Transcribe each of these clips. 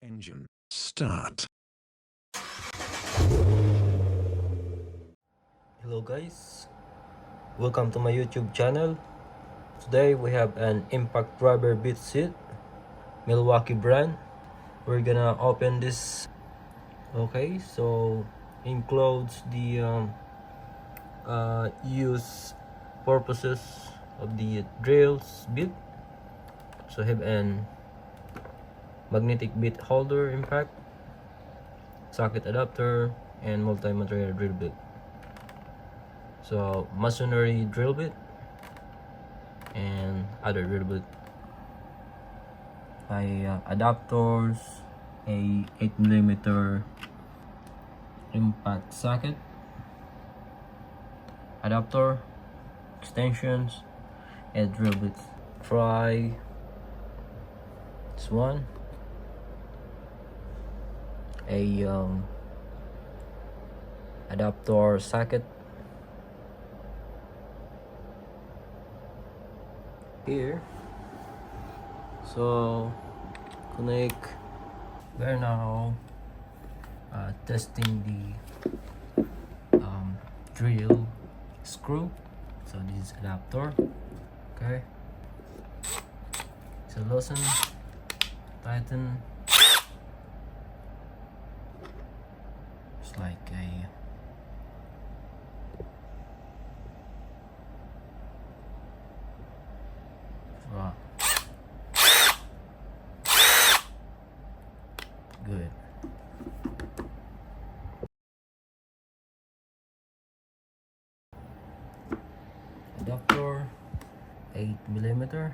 Engine start. Hello guys, welcome to my YouTube channel. Today we have an impact rubber bead seat, Milwaukee brand. We're gonna open this. Okay, so includes the use purposes of the drills bit. So have an magnetic bit holder, impact socket adapter, and multi-material drill bit. So masonry drill bit and other drill bit. Adapters, a 8mm impact socket adapter, extensions, and drill bits. Try this one, a adapter socket here. So connect. We're now testing the drill screw. So this is adapter. Okay, so loosen, tighten. It's like a good. Adapter 8mm.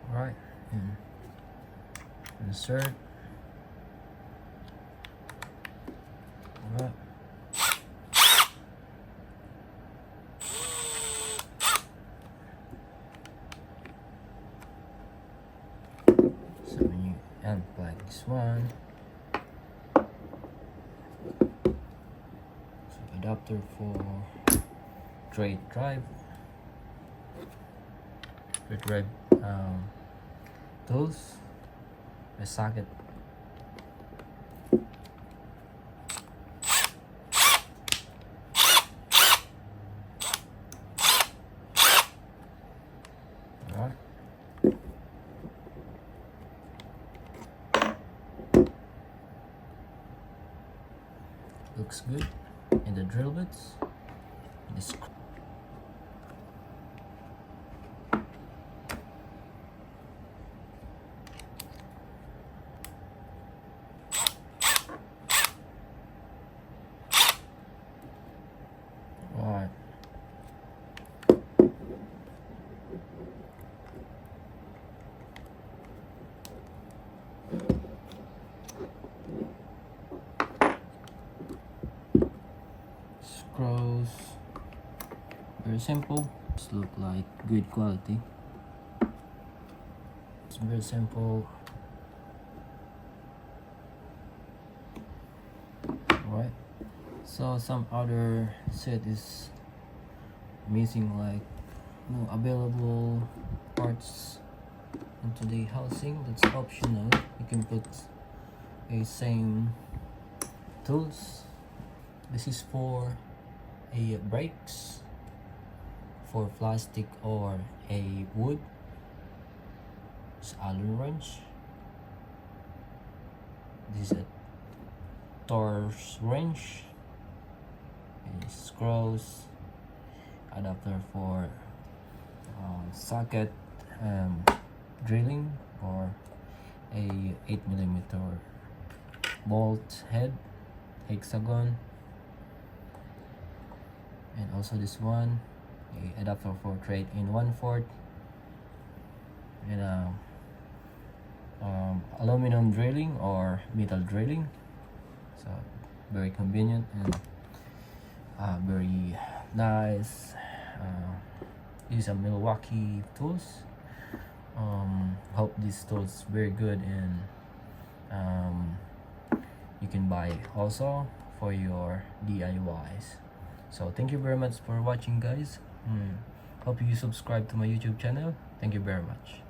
Alright, insert. Alright. So when you unplug this one, so adapter for straight drive tools, a socket, alright. Looks good. And the drill bits, this alright. Screws, very simple. Just look like good quality. It's very simple. Alright, so some other set is missing, like no available parts into the housing. That's optional. You can put a same tools. This is for a brakes, for plastic or a wood. It's Allen wrench. This is a Torx wrench. A screws, adapter for socket drilling, or a 8mm bolt head, hexagon. And also this one, a adapter for trade in 1/4, and aluminum drilling or metal drilling. So very convenient and very nice. These are Milwaukee tools. Hope these tools very good, and you can buy also for your DIYs. So thank you very much for watching, guys. Hope you subscribe to my YouTube channel. Thank you very much.